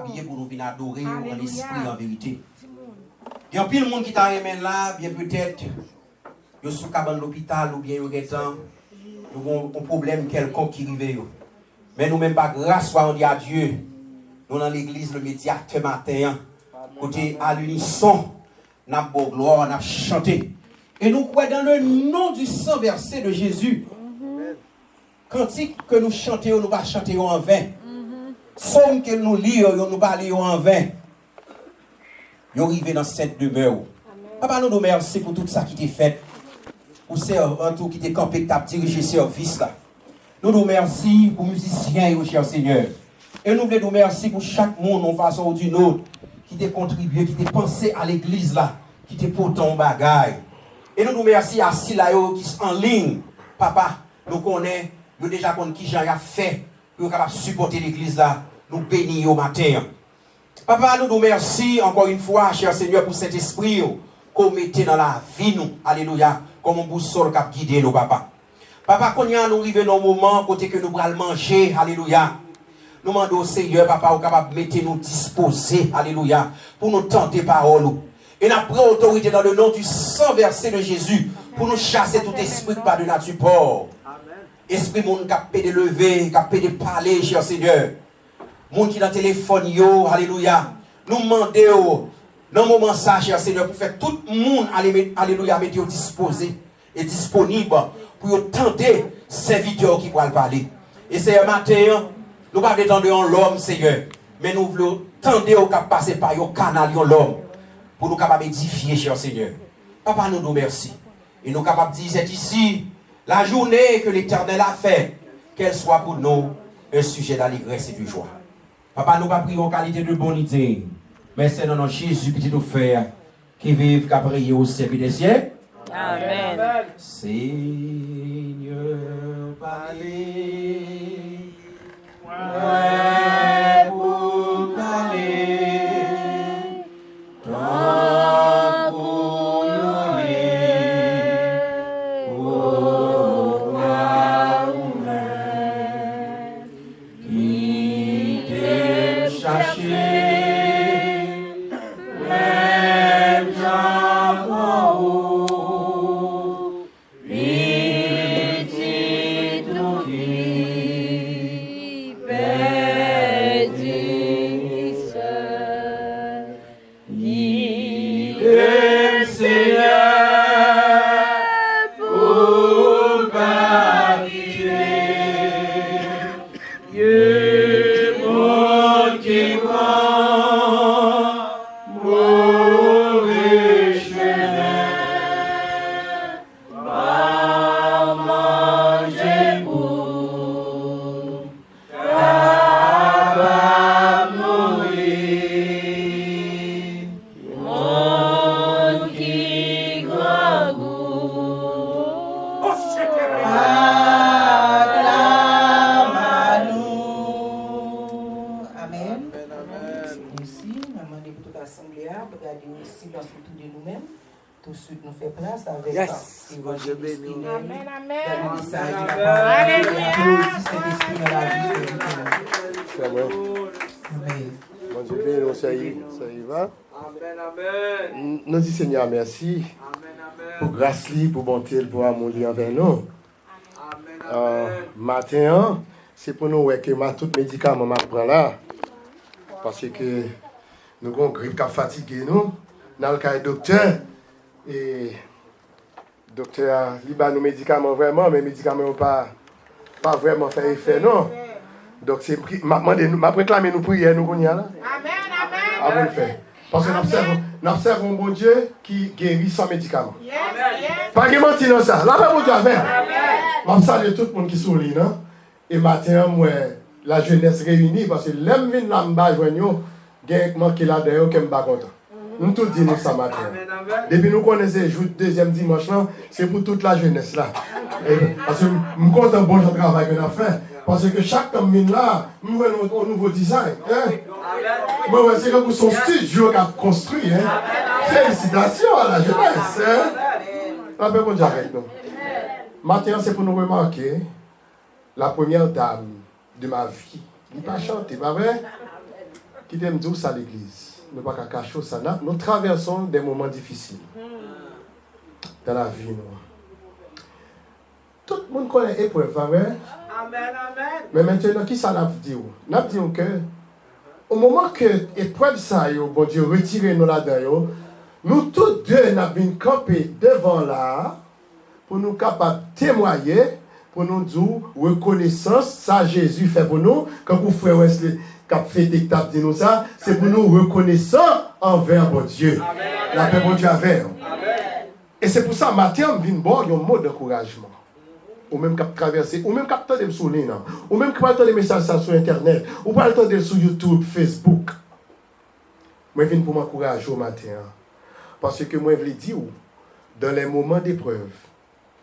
habillés pour nous venir adorer en esprit, en vérité. Il y a pile de monde qui t'a aimé là, bien peut-être, ils sont à l'hôpital ou bien ils ont un problème quelconque qui arrive. Mais nous même pas grâce soit on dit à Dieu. Nous dans l'église le médiateur matin, côté à l'unisson, nous avons gloire, nous avons chanté. Et nous croyons dans le nom du sang versé de Jésus. Cantique que nous chantons, nous va chanter en vain. Somme que nous lisons, nous va lire en vain. Nous arrivons dans cette demeure. Papa, nous remercions pour tout ça qui t'est fait. Pour tout qui t'est campé, qui t'a dirigé service là. Nous nous remercions pour les musiciens, cher Seigneur. Et nous voulons nous remercier pour chaque monde, en façon ou d'une autre, qui t'a contribué, qui t'a pensé à l'église là, qui t'a porté en bagaille. Et nous nous remercions à Sila qui sont en ligne. Papa, nous connaissons, nous déjà connaissons qui j'ai fait pour capable supporter l'église là. Nous bénissons au matin. Papa, nous nous remercions encore une fois, cher Seigneur, pour cet esprit qu'on mettait dans la vie, nous. Alléluia. Comme un boussole qui a guidé nous, papa. Papa, quand nous arrivons dans le moment, côté que nous allons manger, alléluia. Nous demandons au Seigneur, papa, capable de mettre nous disposer, alléluia, pour nous tenter parole. Et nous prenons autorité dans le nom du sang versé de Jésus, pour nous chasser tout esprit par de nature pauvre. Esprit monde qui a de lever, qui a de parler, cher Seigneur. Monde qui dans le téléphone, yo, alléluia. Nous demandons, dans le moment ça, cher Seigneur, pour faire tout le monde, alléluia, mettre disposé et disponible pour tenter serviteurs qui pourraient parler. Et c'est un matin, nous ne pouvons pas attendre l'homme, Seigneur, mais nous voulons tenter au cap passer par le canal de l'homme pour nous capables d'édifier, cher Seigneur. Papa, nous remercions. Et nous sommes capables de dire, c'est ici, la journée que l'Éternel a fait, qu'elle soit pour nous un sujet d'allégresse et de joie. Papa, nous ne prions pas en qualité de bonité, mais c'est dans notre Jésus petit nous faire qui vive, qui a prié au siècle des siècles. Amen. Seigneur, parlez. Ouais, pour parler. Tant pour yonner. Pour voir qui t'aime chercher. Même Jean Paul. Petit nous qui bénisseur. Il est Seigneur pour baptiser. Dieu mon qui prend mauvais chemin. Va manger pour capable mourir. Mon qui croit goût. Acclame à nous. Amen. Aussi, maman dit pour toute l'assemblée, pour garder le silence autour de nous-mêmes. Tout de suite, nous fait place avec ça. Amen, amen. Alléluia. C'est vrai. Amen. Bon Dieu, bénis, ça y va. Amen, amen. Nous disons Seigneur, merci pour grâce, pour bonté, pour amour envers nous. Amen, amen. Matin, c'est pour nous que tout médicament je prends là. Parce que nous avons une grippe qui a fatigué nous. Dans le cas du docteur, et le docteur il a nos médicaments vraiment, mais les médicaments n'ont pas vraiment fait effet, non. Donc, c'est ma réclame nous prière, nous connaissons là. Amen, amen. Avant de faire. Parce que nous observons un bon Dieu qui guérit sans médicaments. Yes, yes. Pas de mentir dans ça. La paix pour Dieu avec. Je salue tout le monde qui sont là. Et matin, moi, la jeunesse réunie, parce que l'aime vient là, je vais manquer là d'ailleurs, que je ne suis pas content. Nous tout disons ça matin. Depuis nous connaissons le deuxième dimanche, c'est pour toute la jeunesse là. Parce que je suis content de bon travail que nous avons fait. Parce que chaque temps là, nous voyons un nouveau design. Moi, c'est comme son studio qui a construit. Félicitations à la jeunesse. La paix pour Dieu avec nous. Maintenant, c'est pour nous remarquer la première dame de ma vie. Il n'a pas chanté, pas vrai? qui t'aime dire ça l'église. Nous ne pouvons pas cacher ça. Nous traversons des moments difficiles dans la vie. Nous. Tout le monde connaît l'épreuve, vrai? Amen, amen. Mais maintenant, qui ça n'a dit? N'a dit que au moment que l'épreuve ça, bon Dieu, retirez-nous là-dedans, nous tous deux n'avons campé devant là pour nous capables de témoigner, pour nous dire reconnaissance, ça Jésus fait pour nous. Quand vous frère Wesley qui a fait des tables dit nous ça, c'est pour nous reconnaissant envers bon Dieu. Amen. La paix bon Dieu avec. Amen. Et c'est pour ça matin, je viens voir un mot d'encouragement. Ou même qui traverser, ou même qui attend des souliers, ou même qui attend des messages sur Internet, ou pas attendre sur YouTube, Facebook. Moi, je viens pour m'encourager au matin. Parce que moi, je veux dire, dans les moments d'épreuve,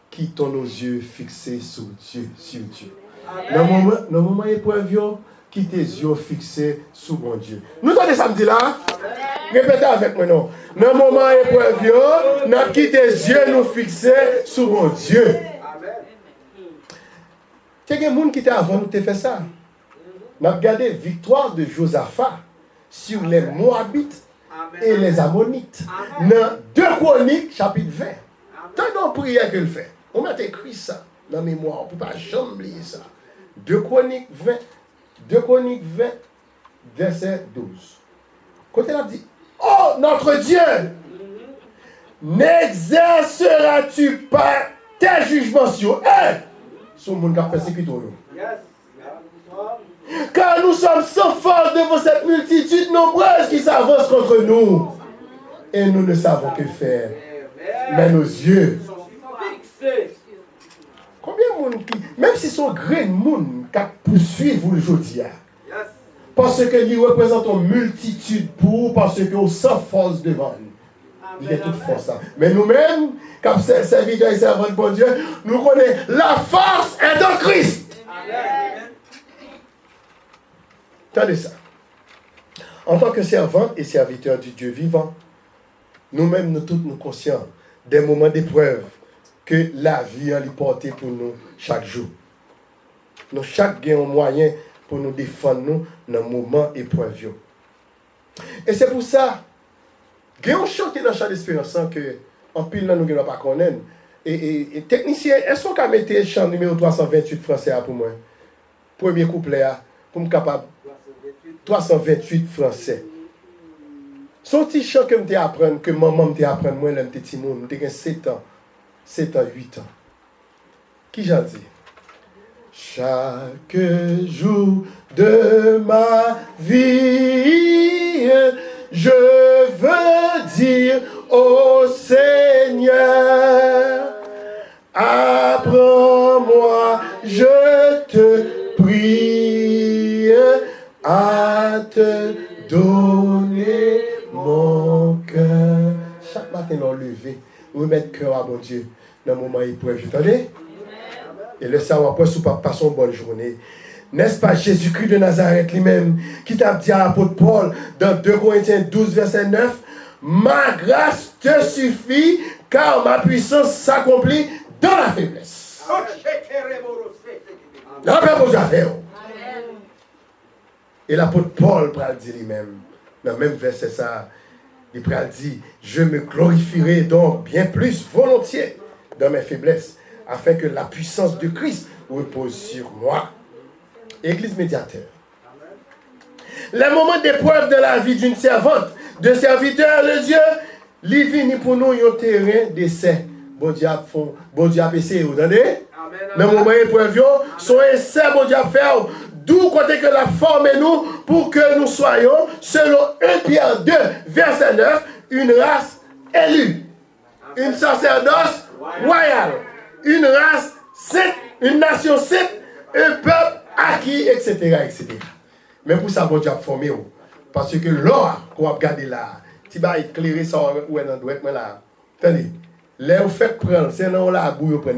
quittons nos yeux fixés sur Dieu. Dans les moments d'épreuve, quittez les yeux fixés sur mon Dieu. Nous sommes samedi là? Répétez avec moi, non. Dans les moments d'épreuve, nous quittons les yeux nous fixés sur mon Dieu. Il y a des gens qui étaient avant nous fait ça. On a regardé la victoire de Josaphat sur les Moabites et les Ammonites. Dans 2 Chroniques, chapitre 20. Tant de prière qu'elle fait. On a écrit ça dans la mémoire. On ne peut pas jamais oublier ça. 2 Chroniques 20, verset 12. Quand elle a dit, oh notre Dieu, n'exerceras-tu pas tes jugements sur eux? Sur le monde qui a persécuté. Car nous sommes sans force devant cette multitude nombreuse qui s'avance contre nous. Et nous ne savons que faire. Mais nos yeux. Combien de monde qui, même si son grand monde qui poursuivent vous le jeudi, parce que il représente une multitude pour, parce que nous sommes force devant nous. Il est toute force. Mais nous-mêmes, comme serviteurs et servants de bon Dieu, nous connaissons la force est dans Christ. Amen. Attendez ça. En tant que servants et serviteurs du Dieu vivant, nous-mêmes, nous tous nous conscients des moments d'épreuve que la vie a porté pour nous chaque jour. Nous chaque gain un moyen pour nous défendre nous dans les moments d'épreuve. Et c'est pour ça que nous chantons dans le chant d'espérance que en pile nous ne pas connaître. Et technicien, est-ce qu'on peut mettre le chant numéro 328 français pour moi? Premier couplet pour me capable 328 français. Son petit chant que je apprends, que maman me apprend, moi, je petit monde, je 7 ans, 8 ans. Qui j'en dis? Chaque jour de ma vie, je veux dire au Seigneur, apprends-moi, je te prie, à te donner mon cœur. Chaque matin, nous lever, remettre cœur à mon Dieu dans le moment épreuve. Vous entendez? Et le savoir après, sous passons une bonne journée. N'est-ce pas Jésus-Christ de Nazareth lui-même qui t'a dit à l'apôtre Paul dans 2 Corinthiens 12, verset 9, ma grâce te suffit car ma puissance s'accomplit dans la faiblesse. La paix pour Javel. Et l'apôtre Paul va dire lui-même, dans le même verset ça, il va dire, je me glorifierai donc bien plus volontiers dans mes faiblesses, afin que la puissance de Christ repose sur moi. Église médiateur. Les moments d'épreuve de la vie d'une servante, de serviteur de Dieu, les vignes pour nous un terrain d'essai. Bon Dieu a essayé, vous entendez? Les moments d'épreuve, sont essais, bon Dieu a fait. D'où côté que la forme nous pour que nous soyons, selon 1 Pierre 2, verset 9, une race élue, une sacerdoce royale, une race sainte, une nation sainte, un peuple acquis, etc., etc. Mais pour ça, bon Dieu a formé. Parce que l'or qu'on a regardé là, tu vas éclairer ça où est dans le là. Attendez, là, vous faites prendre, c'est là où la bouille prend,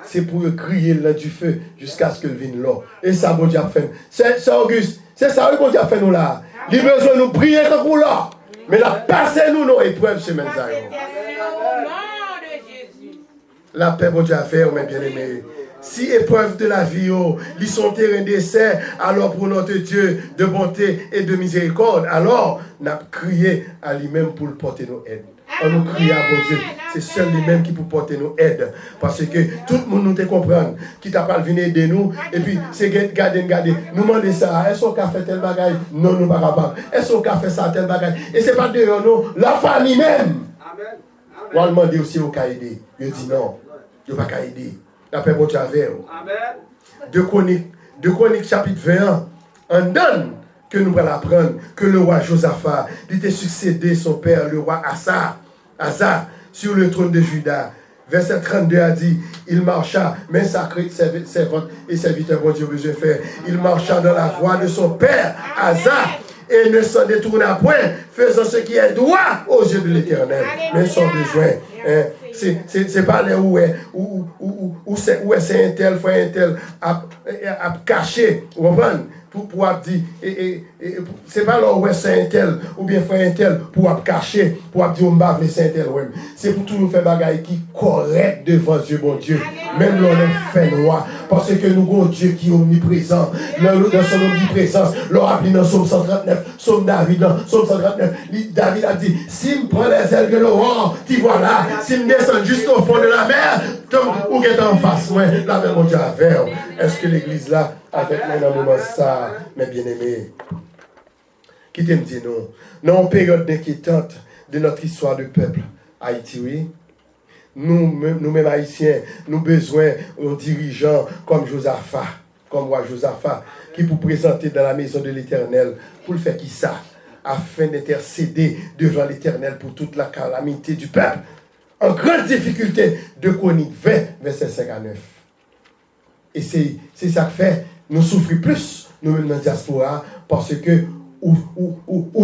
c'est pour crier là du feu jusqu'à ce que vienne l'or. Et ça, bon Dieu a fait. C'est Auguste, c'est ça que bon Dieu a fait nous là. Il a besoin de nous prier comme pour l'or. Mais là, passez-nous nos épreuves semaine ça. La paix, bon Dieu a fait, mes bien-aimés. Si épreuve de la vie, ils sont terrain d'essai, alors pour notre Dieu de bonté et de miséricorde, alors n'a crié à lui-même pour porter nos aides. On nous crie à bon Dieu. C'est seul lui-même qui peut porter nos aides. Parce que tout le monde nous te comprend. Qui t'a pas venir aider nous. Et puis, c'est garder. Nous demandons ça. Est-ce qu'on a fait tel bagage? Non, nous ne sommes pas capables. Est-ce qu'on a fait ça, tel bagage? Et ce n'est pas dehors nous. La famille même. Amen. On demande aussi au cas aider. Il dit non. Il ne peut pas aider. La paix pour Dieu avec vous. Amen. 2 Chroniques chapitre 21. On donne que nous allons apprendre que le roi Josaphat il était succédé son père, le roi Asa, sur le trône de Juda. Verset 32 a dit, il marcha, mais sacré servante et serviteur, bon Dieu, besoin faire. Il marcha dans la voie de son père, Asa, et ne s'en détourna point, faisant ce qui est droit aux yeux de l'Éternel, mais sans besoin. C'est pas là où c'est un tel, frère un tel, à cacher, vous comprenez? Pour dire, c'est pas là où c'est un tel, ou bien frère un tel, pour cacher, pour dire on va c'est un tel. C'est pour tout nous faire bagaille qui correct devant Dieu, bon Dieu. Même l'on est fait noir. Parce que nous avons Dieu qui est omniprésent. Dans son omniprésence, l'on a appelé dans Psaume 139, Psaume David, dans Psaume 139, David a dit, si me prend les ailes de l'aurore, tu vois là, si me descend juste au fond de la mer, ou est en face, la mer, mon Dieu, avec. Est-ce que l'église là, avec moi dans le moment ça, mes bien-aimés, qui t'aime dire non? Dans une période inquiétante de notre histoire de peuple, Haïti, oui. Nous-mêmes Haïtiens, nous avons besoin d'un dirigeant comme Josaphat, comme roi Josaphat, qui pour présenter dans la maison de l'Éternel, pour le faire qui ça, afin d'intercéder devant l'Éternel pour toute la calamité du peuple. En grande difficulté, 2 Chroniques 20, verset 5 à 9. Et c'est ça que fait, nous souffrons plus, nous-mêmes dans la diaspora, parce que ou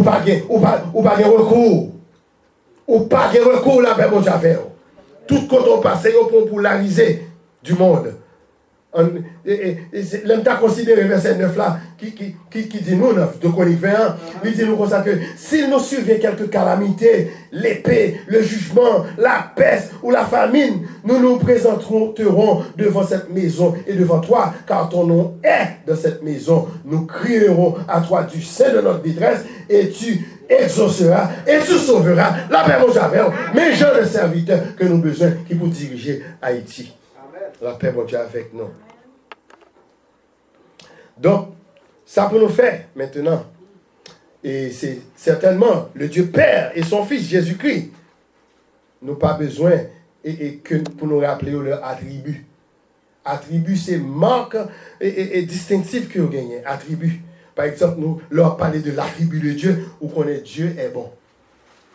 pas de recours. Ou pas de recours, la paix, mon Dieu, tout quand on passe, on peut polariser du monde. L'homme t'a considéré verset 9 là, qui dit nous, 2 Chroniques 21, il dit nous comme ça que s'il nous survient quelques calamités, l'épée, le jugement, la peste ou la famine, nous nous présenterons devant cette maison et devant toi, car ton nom est dans cette maison. Nous crierons à toi du sein de notre détresse et tu exauceras et tu sauveras la paix mon Dieu, mais j'ai le serviteur que nous avons besoin qui pour diriger Haïti. Amen. La paix mon Dieu avec nous. Donc, ça peut nous faire maintenant. Et c'est certainement le Dieu Père et son Fils Jésus-Christ. Nous n'avons pas besoin que pour nous rappeler leurs attributs. Attributs, c'est marque et distinctif que nous gagnons. Attributs. Par exemple, nous leur parler de l'attribut de Dieu, où qu'on est Dieu est bon.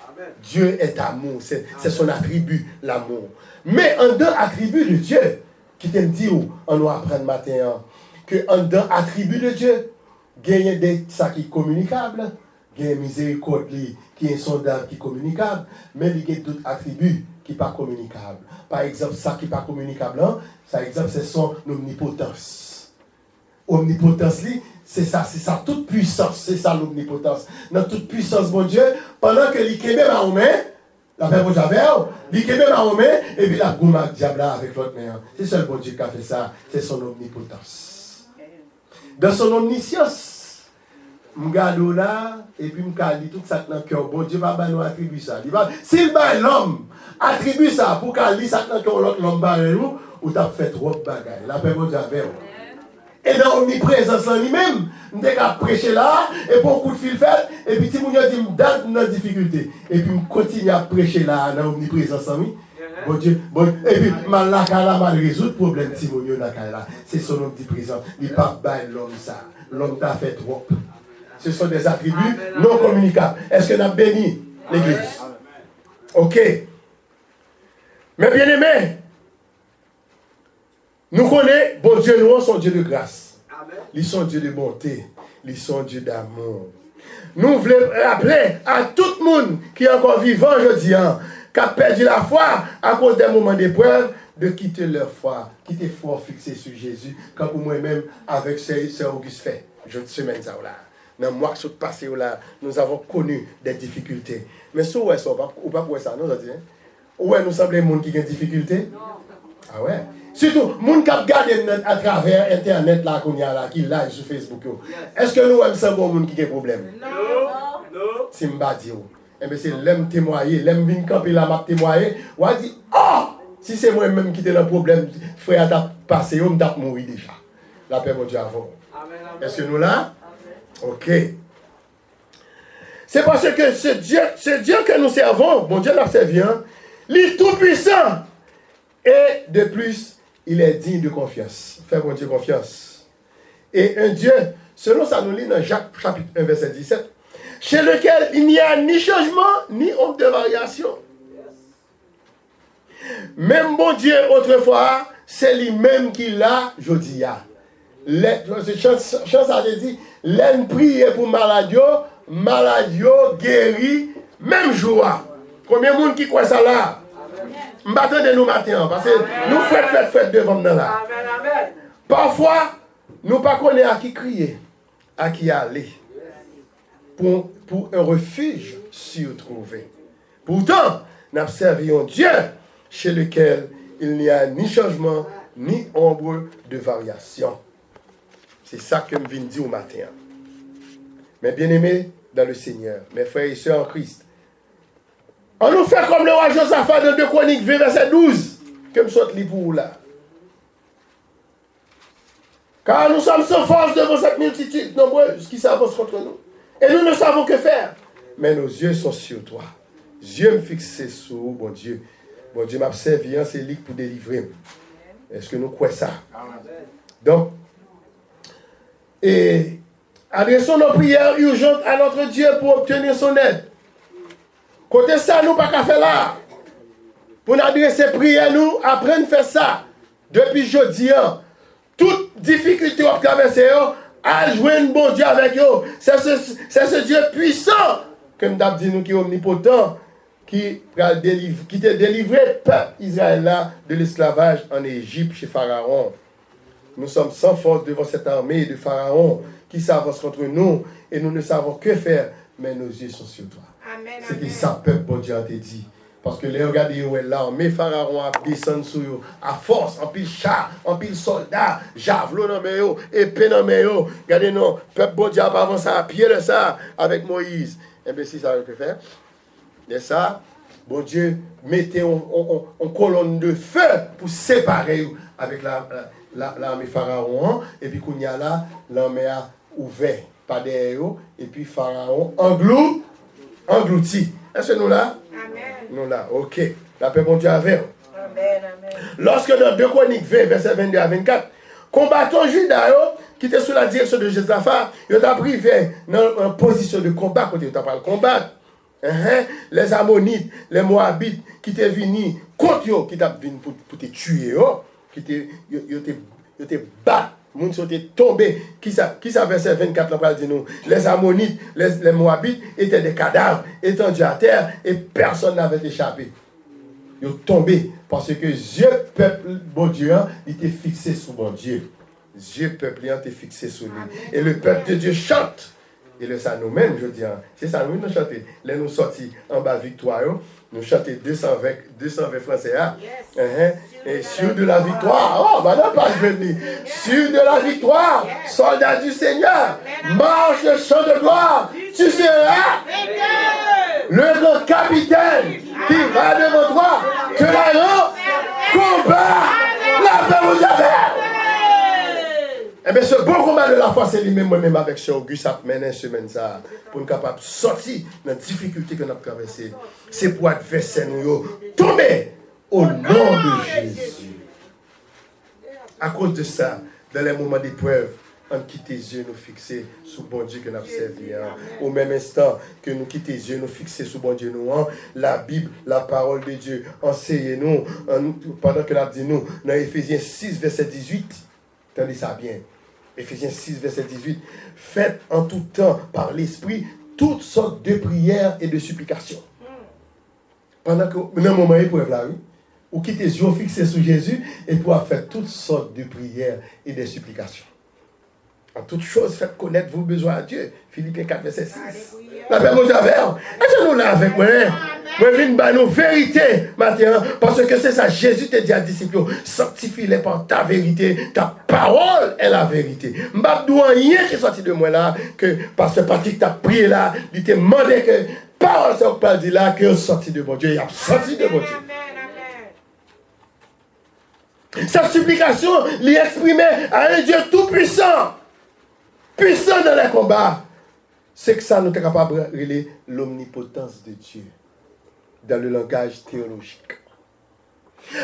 Amen. Dieu est amour, c'est son attribut, l'amour. Mais en deux attributs de Dieu, qui t'aime dire, on nous apprend le matin, que en deux attributs de Dieu, il y a des ça qui est communicable, il y a miséricorde qui est insondable, qui est communicable, mais il y a d'autres attributs qui ne sont pas communicables. Par exemple, ça qui n'est pas communicable, par exemple, c'est son omnipotence. Omnipotence, c'est ça, toute puissance, c'est ça l'omnipotence. Dans toute puissance, mon Dieu, pendant que l'Ikeme va au main, la paix, mon Dieu, l'Ikeme va au main, et puis la gouma diable avec l'autre main. C'est seul bon Dieu qui a fait ça, c'est son omnipotence. Dans son omniscience, je regarde là, et puis je dis tout ça dans le cœur. Bon Dieu va nous attribuer ça. S'il va l'homme, attribue ça pour qu'il dise ça dans le cœur, l'homme, ou tu as fait trop de bagages. La paix, mon Dieu, et dans l'omniprésence en lui-même, nous avons prêché là, et pour un coup de fil fait, et puis si nous dit, dans nos difficultés, et puis nous continuons à prêcher là, dans l'omniprésence en lui. Bon Dieu, et puis, mal résoudre le problème, si nous là, c'est son omniprésence. Il ne parle pas de l'homme ça. L'homme t'a fait trop. Ce sont des attributs non communicables. Est-ce que nous avons béni l'église? Ok. Mais bien aimé, nous connaissons, bon Dieu, nous sommes Dieu de grâce. Ils sont Dieu de bonté. Ils sont Dieu d'amour. Nous voulons rappeler à tout le monde qui est encore vivant aujourd'hui, qui a perdu la foi à cause des moments d'épreuve, de quitter leur foi, quitter foi fixée sur Jésus, comme pour moi-même avec Sœur Auguste fait. Je ne sais même ça là. Dans le mois qui est passé là, nous avons connu des difficultés. Mais si on ne peut pas pour ça, nous avons dit, ouais, nous sommes les gens qui ont des difficultés. Ah ouais. Surtout, moun kap gade à travers Internet là, qu'on y a là, qui live sur Facebook. Est-ce que nous sommes bon moun qui a problème? Non. Si m'ba di ou. Eh bien, c'est l'aime témoigner, l'aime vin camper là, m'a témoigner. Ou a dit, oh! Si c'est moi-même qui t'ai le problème, frère t'a passé, on t'a mouru déjà. La paix, mon Dieu, avant. Est-ce que nous là? Ok. C'est parce que ce Dieu que nous servons, bon Dieu l'a servi, hein, il est tout puissant. Et de plus, il est digne de confiance. Fais mon Dieu confiance. Et un Dieu, selon ça nous lit dans Jacques chapitre 1, verset 17, chez lequel il n'y a ni changement, ni ombre de variation. Même bon Dieu, autrefois, c'est lui-même qui l'a, je dis. Chance a dit, l'aime prier pour maladie guéri, même jour. Combien de monde qui croit ça là? M'attendez nous matin, parce que nous faites devant nous là. Parfois, nous ne connaissons pas à qui crier, à qui aller, pour un refuge s'y trouver. Pourtant, nous observons Dieu chez lequel il n'y a ni changement, ni ombre de variation. C'est ça que je viens de dire au matin. Mes bien-aimés dans le Seigneur, mes frères et sœurs en Christ, on nous fait comme le roi Josaphat de 2 Chroniques 20, verset 12, que je saute les pour là. Car nous sommes sans force devant cette multitude nombreuse qui s'avance contre nous. Et nous ne savons que faire. Mais nos yeux sont sur toi. Yeux me fixés sur bon Dieu. Bon Dieu m'a servi, c'est lui pour délivrer. Est-ce que nous croyons ça? Donc, et adressons nos prières urgentes à notre Dieu pour obtenir son aide. Côté ça, nous pas qu'à faire là. Pour nous adresser prières, nous apprenons à faire ça. Depuis jeudi, toute difficulté à traverser, à jouer un bon Dieu avec eux. C'est ce Dieu puissant, comme d'hab dit nous qui est omnipotent, qui t'a délivré peuple Israël là de l'esclavage en Égypte chez Pharaon. Nous sommes sans force devant cette armée de Pharaon qui s'avance contre nous et nous ne savons que faire, mais nos yeux sont sur toi. C'est que ça peuple, bon Dieu, t'a dit. Parce que les regardez où est l'armée Pharaon a descendu sur eux à force, en pile char, en pile soldat, javelot dans mes yeux, épée dans mes yeux. Regardez non, peuple bon Dieu a avancé à pied de ça avec Moïse. Et bien si ça peut faire. Et ça, bon Dieu, mettez en colonne de feu pour séparer avec l'armée Pharaon. Et puis qu'on y a là, l'armée a ouvert pas derrière eux. Et puis Pharaon englouti. Est-ce que nous là? Amen. Nous là, ok. La paix bon Dieu avec. Amen, amen. Lorsque dans 2 Chroniques 20, verset 22 à 24, combattants Judas qui étaient sous la direction de Josaphat, ils ont privé dans une position de combat, quand ils ont parlé de combattre. Les Ammonites, les Moabites qui étaient venus contre eux, qui étaient venus pour te tuer, qui étaient battus. Les gens sont tombés. Qui ça verset 24 là parle de nous? Les Ammonites, les Moabites étaient des cadavres étendus à terre et personne n'avait échappé. Ils sont tombés parce que Dieu, peuple, bon Dieu, il était fixé sur bon Dieu. Dieu, peuple, il était fixé sur lui. Et le peuple de Dieu chante. Et ça nous-mêmes, je dis, c'est ça nous chanter. Là, nous sortis en bas victoire, nous chanter 220 français. Et sûr de la victoire. Oh, maintenant, pas venir. Sûr de la victoire, soldat du Seigneur, marche le chant de gloire. Tu seras le grand capitaine qui va devant toi. Que la combat la paix vous avez. Eh bien, ce bon combat de la foi, c'est lui-même, moi-même, avec ce Auguste, à mener une semaine, ça, pour nous capables de sortir dans la difficulté que nous avons traversée. C'est pour adversaire nous tomber au nom de Jésus. À cause de ça, dans les moments d'épreuve, on quitte les yeux, nous fixer sur bon Dieu que nous avons servi. Au même instant que nous quittons les yeux, nous fixer sur bon Dieu, nous, la Bible, la parole de Dieu, enseignez-nous, pendant que nous dit nous, dans Éphésiens 6, verset 18, attendez ça bien. Éphésiens 6, verset 18. Faites en tout temps, par l'Esprit, toutes sortes de prières et de supplications. Pendant que, dans un moment épreuve là, oui, ou quittez les yeux fixés sur Jésus et pour faire toutes sortes de prières et de supplications. En toutes choses, faites connaître vos besoins à Dieu. Philippiens 4, verset 6. La paix vous avez. Est-ce que nous là avec moi? Moi, je viens de nos vérités maintenant, parce que c'est ça, Jésus te dit à disciples, sanctifie-les par ta vérité, ta parole est la vérité. Je ne sais pas rien qui est sorti de moi là, que parce que Patrick t'a prié là, il t'a demandé que parole ça pas dit là, que sorti de mon Dieu, il a sorti de mon Dieu. Sa supplication l'est exprimée à un Dieu tout-puissant, puissant dans les combats. C'est que ça nous est capable de relayer l'omnipotence de Dieu dans le langage théologique.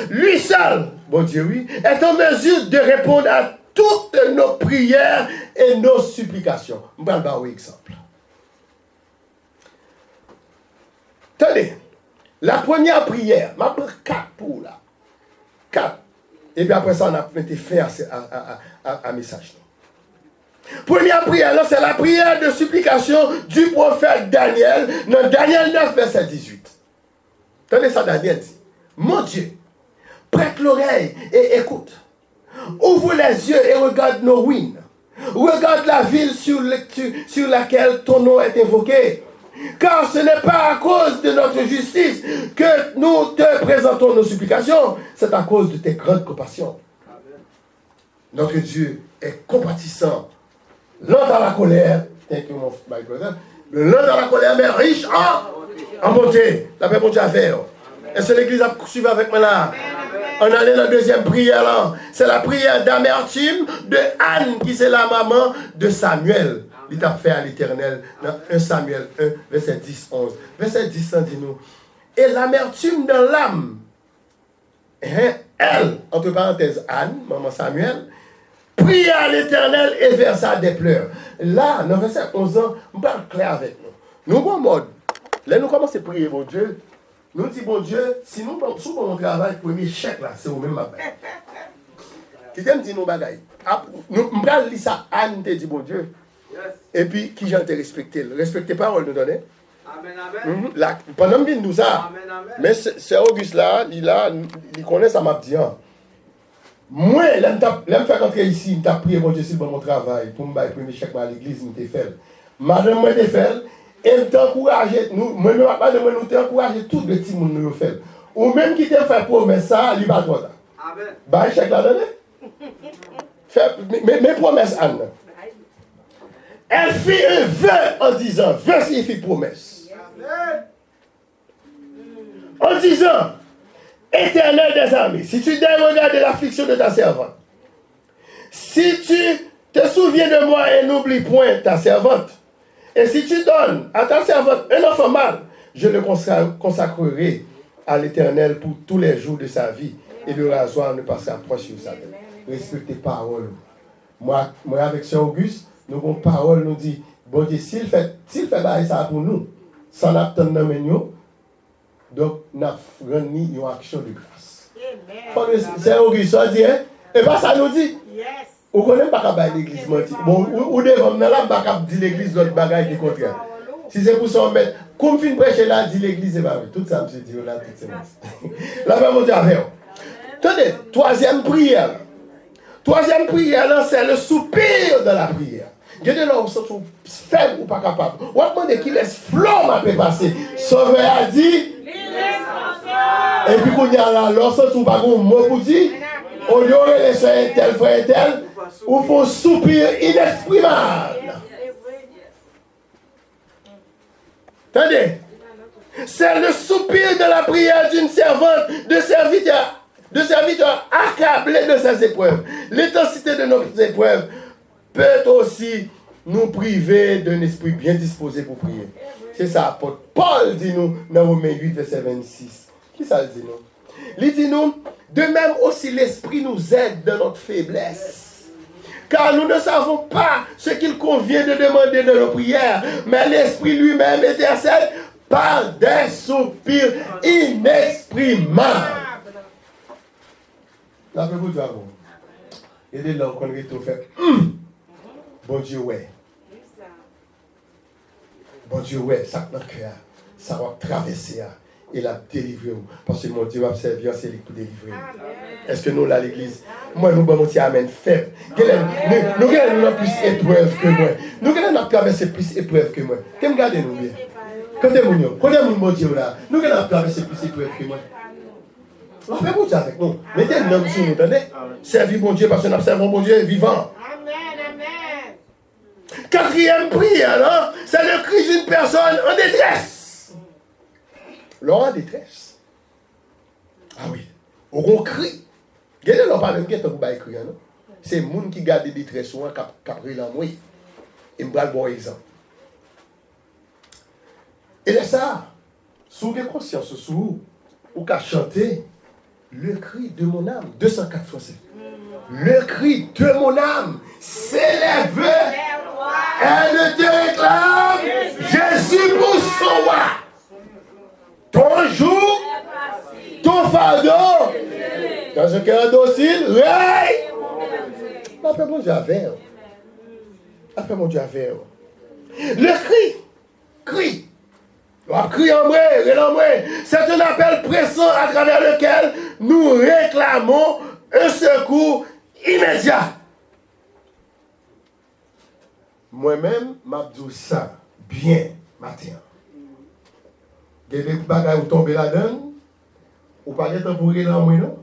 Lui seul, bon Dieu, oui, est en mesure de répondre à toutes nos prières et nos supplications. Je vais vous donner un exemple. Tenez, la première prière, je prends 4 pour là. 4. Et puis après ça, on a été fait à message. Première prière, là, c'est la prière de supplication du prophète Daniel, dans Daniel 9, verset 18. Tenez ça, Daniel dit, mon Dieu, prête l'oreille et écoute. Ouvre les yeux et regarde nos ruines. Regarde la ville sur laquelle ton nom est invoqué. Car ce n'est pas à cause de notre justice que nous te présentons nos supplications, c'est à cause de tes grandes compassions. Notre Dieu est compatissant, lent à la colère, thank you my brother, lent à la colère, mais riche en bonté. La paix, bon Dieu, à faire. Est-ce que l'église a suivi avec moi là? On allait dans la deuxième prière là. C'est la prière d'amertume de Anne, qui c'est la maman de Samuel. Il a fait à l'Éternel dans 1 Samuel 1, verset 10-11. Verset 10, on dit nous. Et l'amertume dans l'âme, elle, entre parenthèses Anne, maman Samuel, pria à l'Éternel et versa des pleurs. Là, dans verset 11 ans, on parle clair avec nous. Nous, en mode, là, nous commençons à prier, bon Dieu. Nous disons, bon Dieu, si nous sommes mon travail, le premier chèque là, c'est au même matin. Qui t'aime dire nos bagailles. Nous, on parle de ça, Anne te dit, bon Dieu. Et puis, qui j'en te respecté? Respecter parole nous donner. Amen, amen. Là, pendant que nous ça. Amen, amen. Mais c'est Auguste là, il connaît ça m'a dit. Moi, l'aime faire rentrer ici, il t'a prié mon Dieu sur mon travail pour me faire le premier chèque à l'église, il t'a fait. Madame moi t'a fait et il t'a encouragé nous, moi nous t'a encouragé tout le petit monde nous fait. Ou même qui t'a fait promesse ça, il va toi. Amen. Bah chèque là donner. Fait mes promesses Anne. Elle fit un vœu en disant, vœu signifie promesse. En disant, Éternel des armées, si tu daignes regarder l'affliction de ta servante, si tu te souviens de moi et n'oublie point ta servante, et si tu donnes à ta servante un enfant mâle, je le consacrerai à l'Éternel pour tous les jours de sa vie, et le rasoir ne passera point sur sa tête. Respectez parole. Moi avec Sœur Auguste, nous avons parole, nous dit, bon Dieu, s'il fait ça pour nous, sans attendre dans nous, donc nous avons une action de grâce. C'est Auguste, ça dit, hein? Et pas ça nous dit. Vous connaissez pas qu'à l'église, bon, ou devant nous là, pas dire l'église d'autres bagages du contraire. Si c'est pour ça, on met, comme fin prêcher là, dit l'église, c'est pas vrai. Tout ça, je dis, là, tout c'est la même chose à faire. Tenez, troisième prière, c'est le soupir de la prière. Il y a des gens qui sont faibles ou pas capables. On va demander qui laisse flamme à passer. Sauveur a dit. Et puis qu'on y a là, lorsque tu vas un mot pour dire, au lieu de laisser tel frère tel, ou faut soupir inexprimable. Attendez. C'est le soupir de la prière d'une servante, de serviteur accablé de ses épreuves. L'intensité de nos épreuves peut aussi nous priver d'un esprit bien disposé pour prier. C'est ça, apôtre Paul dit nous dans Romains 8, verset 26. Qui ça dit nous? Il dit nous, de même aussi l'esprit nous aide dans notre faiblesse. Car nous ne savons pas ce qu'il convient de demander dans nos prières, mais l'esprit lui-même intercède par des soupirs inexprimables. La paix pour toi, et dès lors qu'on est tout fait, bon Dieu, ouais. Bon Dieu, ouais, ça va cœur, ça va traverser, et la délivrer. Parce que mon Dieu va servir, c'est lui pour délivrer. Est-ce que nous, là, l'église, moi, nous, bon Dieu, amen, faible. Nous avons plus épreuve que moi. Nous avons traversé plus épreuve que moi. Qu'est-ce que nous bien? Côté Mounio, côté mon Dieu là, nous allons traverser plus et plus que moi. On fait bon Dieu avec nous. Mettez un homme sur nous, attendez. Servir bon Dieu parce que nous observons bon Dieu vivant. Quatrième prière, là, c'est le cri d'une personne en détresse. L'on en détresse. Ah oui. On crie. Regardez, l'on parle même de temps pour écrire, non? C'est les gens qui gardent des détresses souvent qui ont l'envoyé. Et je vais vous bon exemple. Et là, ça, si vous avez conscience, si vous avez chanté le cri de mon âme, 204 français. Le cri de mon âme s'élève. Elle te réclame. Jésus pour son roi. Ton jour, ton fardeau, dans un cœur docile, réveille. Après mon Dieu avec. Après mon Dieu avec. Le cri. On crie en moi, c'est un appel pressant à travers lequel nous réclamons un secours immédiat. Moi-même, je dis ça bien matin. Il y a des bagages qui tombent là-dedans, ou pas de temps pour rire en moi, non?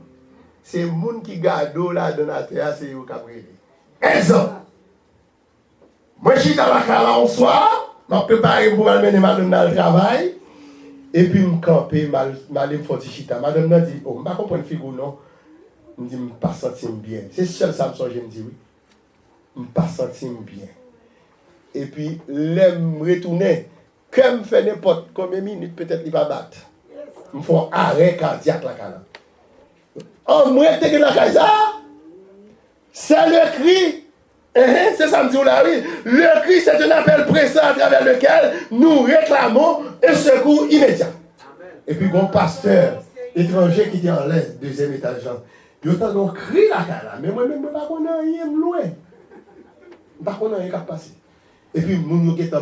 C'est les gens qui gardent là-dedans à terre, c'est eux qui brûlent. Exemple. Moi, je suis dans la cala en soir, je prépare pour amener madame dans le travail, et puis je campe, je vais faire chita. Madame m'a dit, oh, je ne comprends pas une figure, non? Je me dis, je ne pas sentir bien. C'est seul ça me je me dis, oui. Je ne pas sentir bien. Et puis, je me retourner. Comme je fais n'importe combien de minutes, peut-être il va battre. Je me fais un arrêt cardiaque là. Oh, moi, je suis là, c'est le cri. C'est ça, me dit là, oui. Le cri, c'est un appel pressant à travers lequel nous réclamons un secours immédiat. Amen. Et puis, mon pasteur étranger qui était en l'est, deuxième étage, il y a un cri là, mais moi-même, je ne sais pas rien loin. Je ne sais pas rien qui a passé. Et puis, mon qui est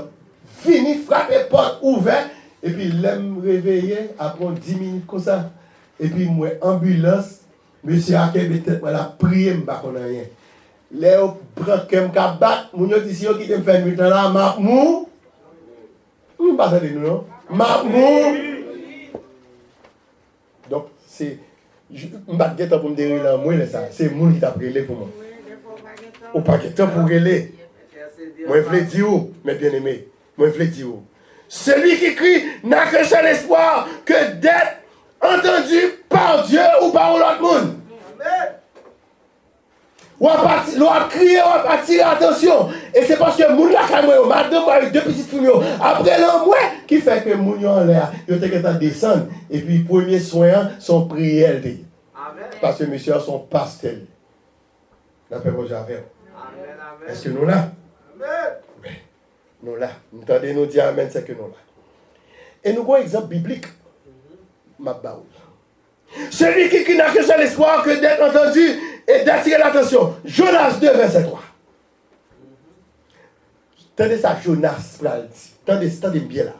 fini, frapper porte ouverte, et puis, je me réveiller après 10 minutes comme ça. Et puis, moi, ambulance, monsieur Akebe, peut-être, la prière, je ne sais pas rien. Les braquem kabat, mon yo dit si yo qui te fait nuit là, Mahmou. On pas de nous non. Mahmou. Donc c'est on pas de temps pour me dire là moi là ça, c'est moun qui t'a prélé pour moi. Ou pas de temps pour relé. Moi je veux dire mes bien-aimés, moi je veux dire celui qui crie n'a que seul espoir que d'être entendu par Dieu ou par l'autre monde. Amen. On va crier, on va attirer l'attention. Et c'est parce que moun la kamwe, madame a eu deux petites filles. Après l'envoi, qui fait que moun en l'air, il y a descendre. Et puis, premier soin, son prière. Parce que monsieur, son pastel. D'après moi, j'avais. Est-ce que nous là? Oui. Nous là. Nous entendez nous dire amen, c'est que nous là. Et nous avons un exemple biblique. Mabbaoul. Celui qui n'a que seul espoir que d'être entendu et d'attirer l'attention. Jonas 2, verset 3. Tendez ça, Jonas, tendez bien là.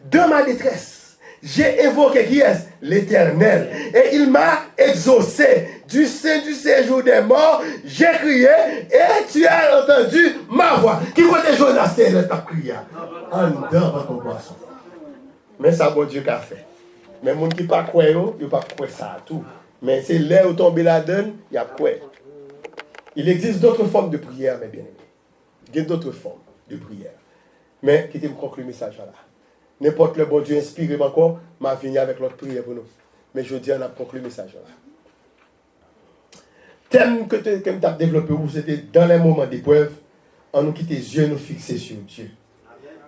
Dans ma détresse, j'ai évoqué qui est l'Éternel. Et il m'a exaucé du séjour des morts. J'ai crié et tu as entendu ma voix. Qui côté Jonas, c'est le tap crié. En dedans votre poisson. Mais ça, bon Dieu qu'a fait. Mais les gens qui ne croient pas, ils ne croient pas ça tout. Mais c'est là où tomber là-dedans, il y a quoi. Il existe d'autres formes de prière, mes bien-aimés. Il y a d'autres formes de prière. Mais, qui me conclut le message là. N'importe le bon Dieu inspiré encore, m'a fini avec l'autre prière pour nous. Mais je dis, on a conclu le message là. Thème que tu as développé, c'était dans les moments d'épreuve, en nous quitter les yeux, nous fixer sur Dieu.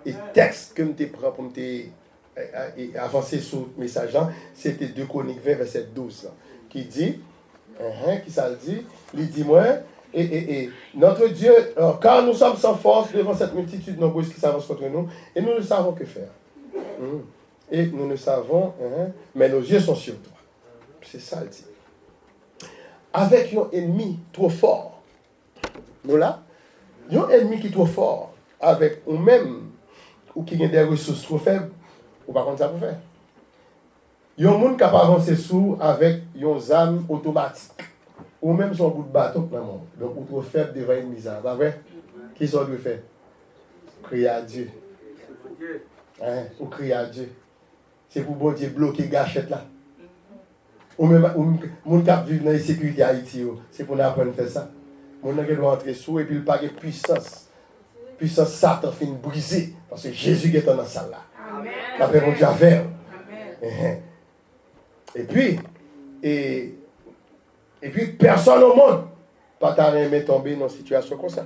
Et texte que tu prends pour et avancer sur le message, c'était 2 Chroniques 20, verset 12, qui dit, qui ça dit, il dit, moi, et notre Dieu, car nous sommes sans force devant cette multitude nombreuse qui s'avance contre nous, et nous ne savons que faire. Et nous ne savons, mais nos yeux sont sur toi. C'est ça, il dit. Avec un ennemi trop fort, nous là, un ennemi qui est trop fort, avec ou même, ou qui a des ressources trop faibles, ou pas comme ça pour faire. Il y a un monde qui a avancé sous avec une arme automatique. Ou même son bout de bâton. Donc, ou trop faible devant une misère. Pas vrai? Qui ça doit faire? Prier à Dieu. Hein, on crie à Dieu. C'est pour bon Dieu bloquer gâchette là. Ou même, mon cap vivre dans la sécurité Haïti, c'est pour nous apprendre à faire ça. Mon qui doit entrer sous et puis il pas de puissance. Puissance Satan fin brisée. Parce que Jésus est dans la salle là. Amen. Après mon Dieu à faire. Amen. Et puis personne au monde pas t'arrêter tomber dans une situation comme ça.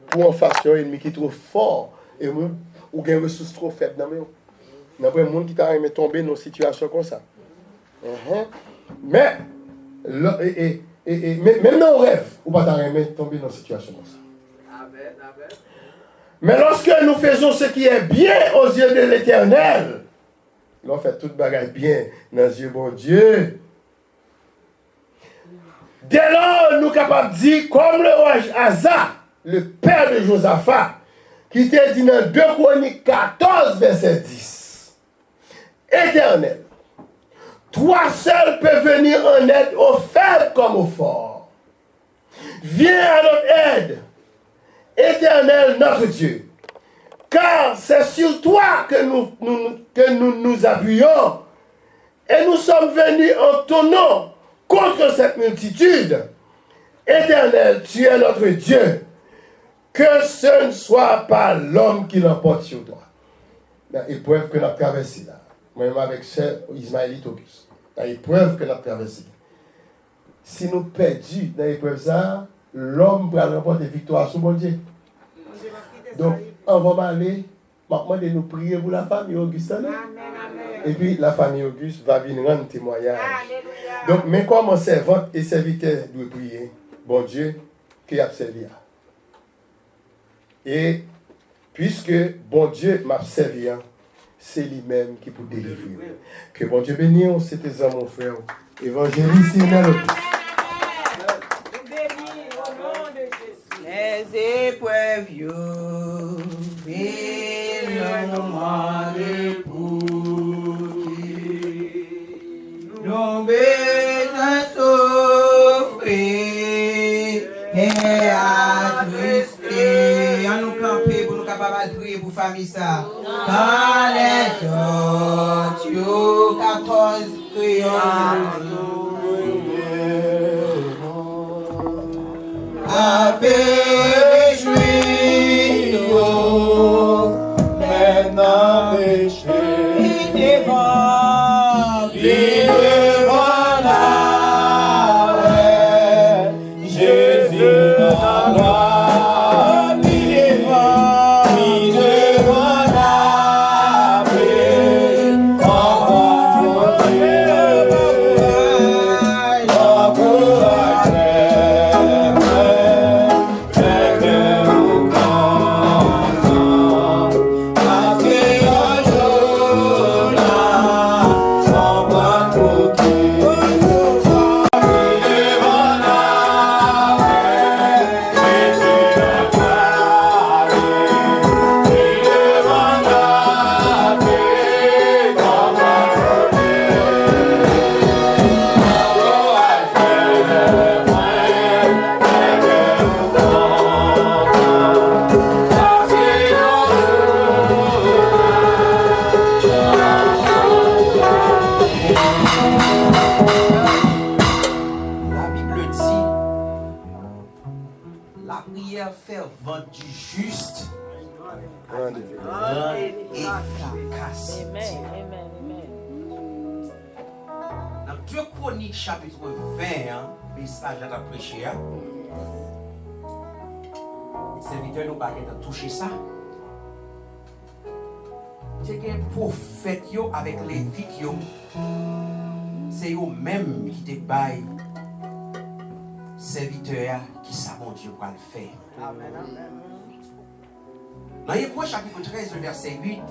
Pour en face un ennemi qui est trop fort et ou une ressource trop faible dans nous. N'après monde qui t'arrêter tomber dans une situation comme ça. Mais même dans le rêve, ou pas t'arrêter tomber dans une situation comme ça. Amen, amen. Mais lorsque nous faisons ce qui est bien aux yeux de l'Éternel, l'on fait toute bagaille bien dans les yeux de bon Dieu. Dès lors, nous sommes capables de dire, comme le roi Asa, le père de Josaphat, qui était dit dans 2 Chroniques 14, verset 10. Éternel, toi seul peux venir en aide aux faibles comme aux forts. Viens à notre aide, Éternel notre Dieu, car c'est sur toi que nous appuyons, et nous sommes venus en ton nom contre cette multitude. Éternel, tu es notre Dieu, que ce ne soit pas l'homme qui l'emporte sur toi. Dans l'épreuve que nous avons traversée là, moi-même avec Sœur Ismaëlite Auguste, dans l'épreuve que nous avons traversée, si nous perdons dans l'épreuve ça, l'homme va remporter victoire sur mon Dieu. Donc, on va aller, maintenant, de nous prier pour la famille Auguste. Et puis, la famille Auguste va venir rendre témoignage. Alléluia. Donc, mais comme mon servante et serviteur doivent prier, bon Dieu, qui a servi. Et puisque bon Dieu m'a servi, c'est lui-même qui peut délivrer. Que bon Dieu bénisse, c'était ça mon frère. Évangéliste Lionel Auguste. Les épreuves, viennent l'époux. Nous besoin souffrir et attristés. On nous camper pour nous capables de prier pour la famille ça. Quand les autres, 14 crayons. Avec lui, maintenant péché, il devant la paix, Jésus la gloire, il devant la paix, fervente du juste Amen. efficacité. Amen. Dans 2 Chroniques chapitre 20, message à prêcher, serviteur nous pas toucher ça. C'est qu'un prophète avec les Lévites, c'est eux même qui te baillent serviteur qui savent mon Dieu quoi le faire. Amen. Dans Hébreux chapitre 13, verset 8,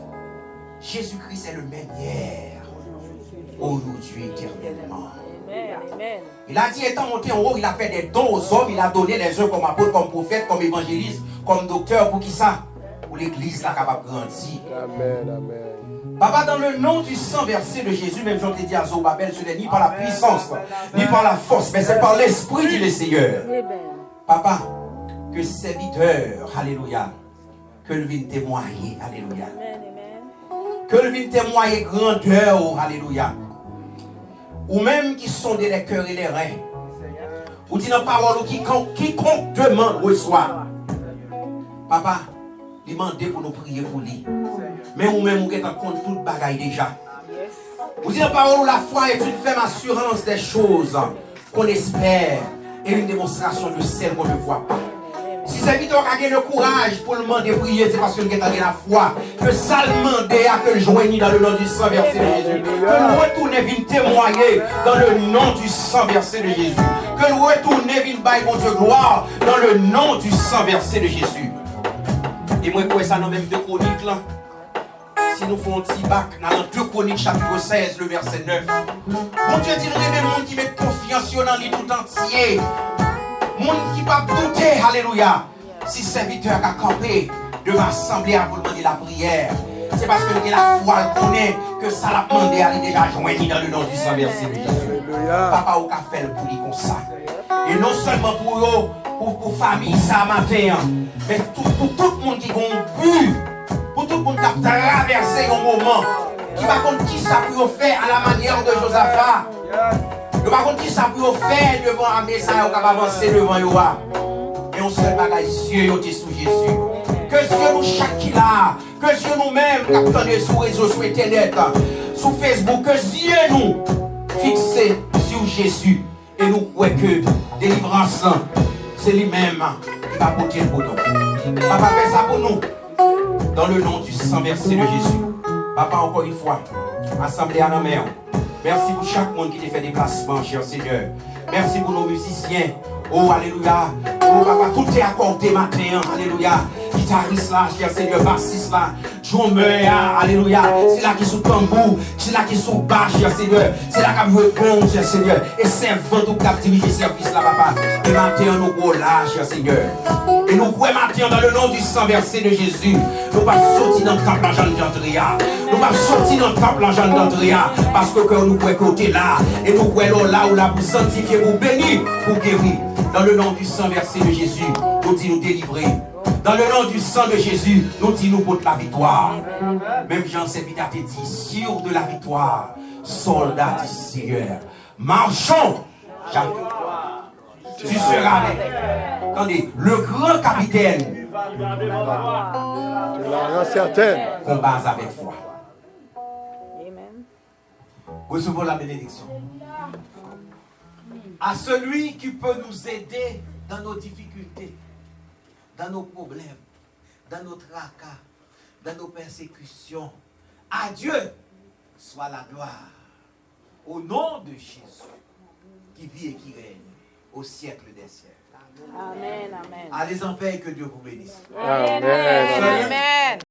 Jésus-Christ est le même hier, aujourd'hui, éternellement. Amen. Il a dit, étant monté en haut, il a fait des dons aux hommes, il a donné les uns comme apôtres, comme prophètes, comme évangélistes, comme docteurs, pour qui ça? Pour l'église là capable de grandir. Amen. Papa, dans le nom du sang versé de Jésus, même j'en t'ai dit à Zorobabel, ce n'est ni par la puissance, ni par la force, mais c'est par l'esprit, dit le Seigneur. Papa, que serviteur, alléluia, que le vienne témoigner, alléluia. Que le vienne témoigner grandeur, alléluia. Ou même qui sont les cœurs et les reins. Ou dit dans la parole, quiconque demande reçoit. Papa, demandez pour nous prier pour lui. Mais vous-même, vous êtes en compte toute bagaille déjà. Vous dit dans la parole, la foi est une ferme assurance des choses qu'on espère et une démonstration de celles qu'on ne voit pas. Si c'est Victor qui a le courage pour le demander prier, c'est parce qu'il a la foi. Que ça le demander à que le joigne dans le nom du sang versé de Jésus. Que le retourne vienne témoigner dans le nom du sang versé de Jésus. Que le retourne vienne bailler mon Dieu gloire dans le nom du sang versé de Jésus. Et moi, je ça dans même 2 Chroniques là. Si nous faisons un petit bac dans 2 Chroniques chapitre 16, le verset 9. Mon Dieu dit, il y a des gens qui mettent confiance dans lui tout entier. Monde qui va douter, alléluia. Si serviteur a campé devant l'assemblée pour demander la prière, c'est parce que la foi connaît que ça l'a demandé, elle est déjà joignée dans le nom du sang versé de Jésus. Papa ou qu'a fait pour lui comme ça. Et non seulement pour eux, pour famille ça matin, mais pour tout le monde qui a un but, pour tout le monde qui a traversé un moment, qui va contre qui ça peut faire à la manière de Josaphat. Ne pas contre qui ça peut faire devant un message qui va avancer devant Yoa. Et on seul bagaille, Dieu est sous Jésus. Que Dieu nous chaque là, que Dieu nous-mêmes, qui attendons sur les réseaux, sur Internet, sur Facebook, que Dieu nous fixe sur Jésus. Et nous croyons que délivrance, c'est lui-même qui va porter le boulot. Papa fait ça pour nous. Dans le nom du sang versé de Jésus. Papa, encore une fois, assemblée à la mer. Merci pour chaque monde qui te fait des placements, cher Seigneur. Merci pour nos musiciens. Oh, alléluia. Oh, papa, tout est accordé matin. Alléluia. Guitariste là, cher Seigneur. Bassiste là. Drummer, alléluia. C'est là qui est sous tambour. C'est là qui est sous bas, cher Seigneur. C'est là qui a joué bon, cher Seigneur. Et servant tout qui a dirigé le service là, papa. Et matin, nous go là, cher Seigneur. Et nous croyons maintenant dans le nom du sang versé de Jésus. Nous ne pas sortir dans le temple en Jean d'Andrea. Nous ne pas sortir dans le temple en Jean d'Andrea. Parce que nous croyons côté là. Et nous croyons là où là pour sanctifier, pour bénir, pour guérir. Dans le nom du sang versé de Jésus, nous dit nous délivrer. Dans le nom du sang de Jésus, nous dit nous pour la victoire. Même Jean Serviteur a dit, sûr de la victoire, soldat du Seigneur. Marchons, Jacques. Tu seras avec. Attendez, le grand capitaine. Combat avec foi. Amen. Recevons la bénédiction. À celui qui peut nous aider dans nos difficultés, dans nos problèmes, dans nos tracas, dans nos persécutions. À Dieu soit la gloire. Au nom de Jésus, qui vit et qui règne au siècle des siècles. Amen, amen. Allez en paix et que Dieu vous bénisse. Amen. Amen.